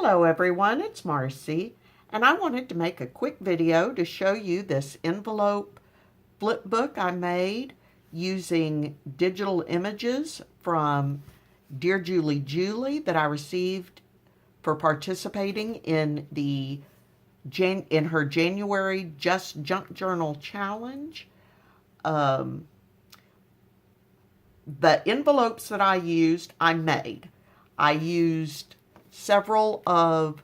Hello everyone, it's Marcy, and I wanted to make a quick video to show you this envelope flip book I made using digital images from DearJulieJulie that I received for participating in her January Just Junk Journal Challenge. The envelopes that I used, I made. I used several of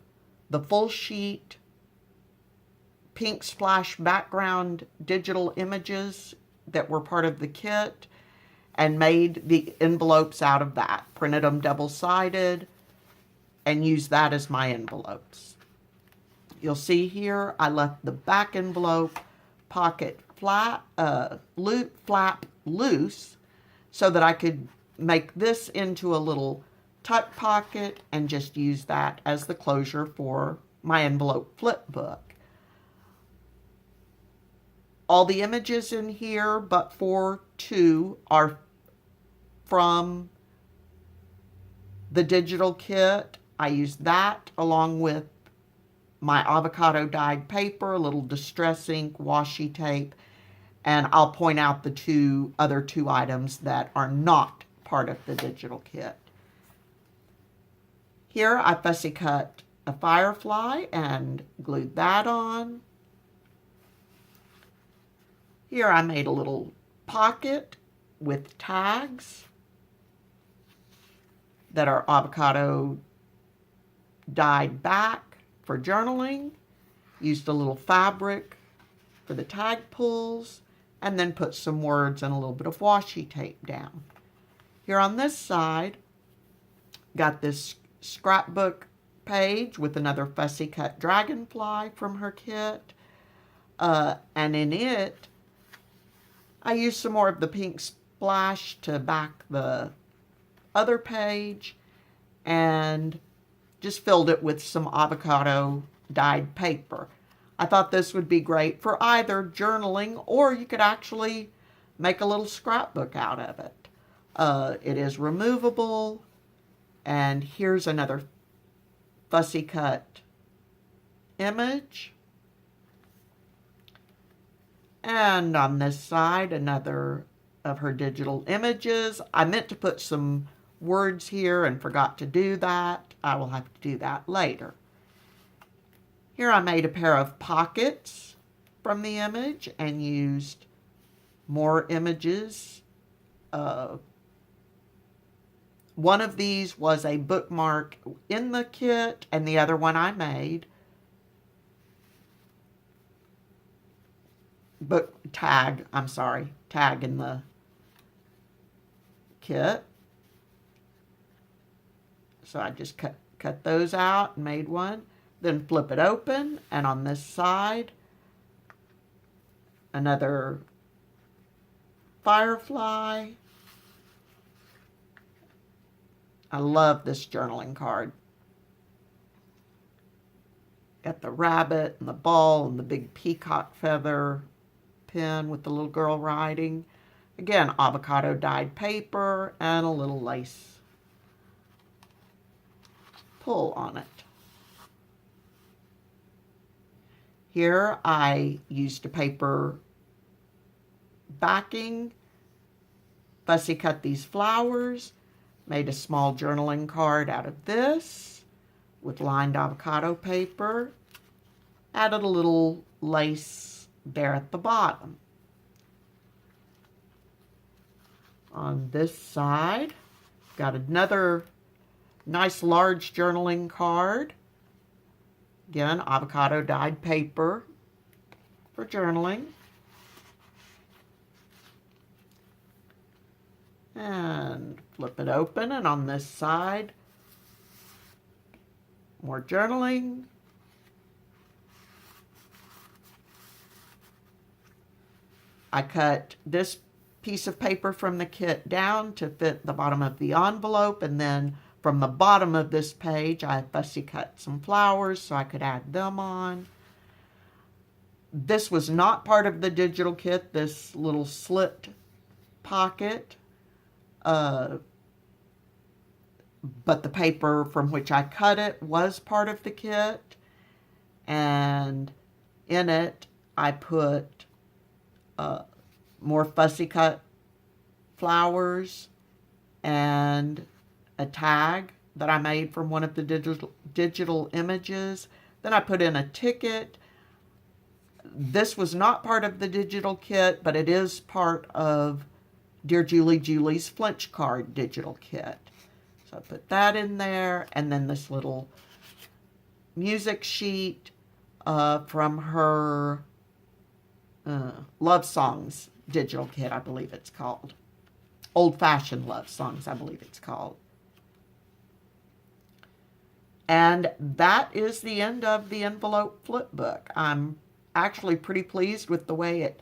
the full sheet pink splash background digital images that were part of the kit and made the envelopes out of that. Printed them double-sided and used that as my envelopes. You'll see here I left the back envelope pocket flap loose so that I could make this into a little tuck pocket and just use that as the closure for my envelope flip book. All the images in here, but for two, are from the digital kit. I used that along with my avocado dyed paper, a little distress ink, washi tape, and I'll point out the other two items that are not part of the digital kit. Here I fussy cut a firefly and glued that on. Here I made a little pocket with tags that are avocado dyed back for journaling. Used a little fabric for the tag pulls and then put some words and a little bit of washi tape down. Here on this side, got this scrapbook page with another fussy cut dragonfly from her kit. And in it, I used some more of the pink splash to back the other page and just filled it with some avocado dyed paper. I thought this would be great for either journaling or you could actually make a little scrapbook out of it. It is removable. And here's another fussy cut image. And on this side, another of her digital images. I meant to put some words here and forgot to do that. I will have to do that later. Here I made a pair of pockets from the image and used more images. One of these was a bookmark in the kit, and the other one I made. Tag in the kit. So I just cut those out and made one. Then flip it open, and on this side, another firefly. I love this journaling card. Got the rabbit and the ball and the big peacock feather pen with the little girl riding. Again, avocado dyed paper and a little lace pull on it. Here I used a paper backing, fussy cut these flowers. Made a small journaling card out of this with lined avocado paper. Added a little lace there at the bottom. On this side, got another nice large journaling card. Again, avocado dyed paper for journaling. And flip it open, and on this side, more journaling. I cut this piece of paper from the kit down to fit the bottom of the envelope, and then from the bottom of this page, I fussy cut some flowers so I could add them on. This was not part of the digital kit, this little slit pocket. but the paper from which I cut it was part of the kit. And in it, I put more fussy cut flowers and a tag that I made from one of the digital images. Then I put in a ticket. This was not part of the digital kit, but it is part of Dear Julie Julie's Flinch card digital kit. So I put that in there, and then this little music sheet from her Love Songs digital kit, I believe it's called. Old-fashioned Love Songs, I believe it's called. And that is the end of the envelope flip book. I'm actually pretty pleased with the way it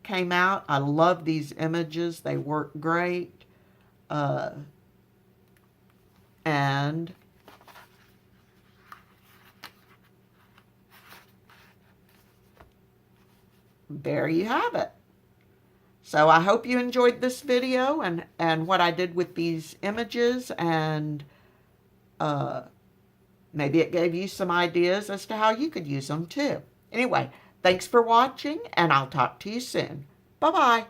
came out. I love these images. They work great. And there you have it. So I hope you enjoyed this video and what I did with these images, and maybe it gave you some ideas as to how you could use them too. Anyway, thanks for watching, and I'll talk to you soon. Bye-bye.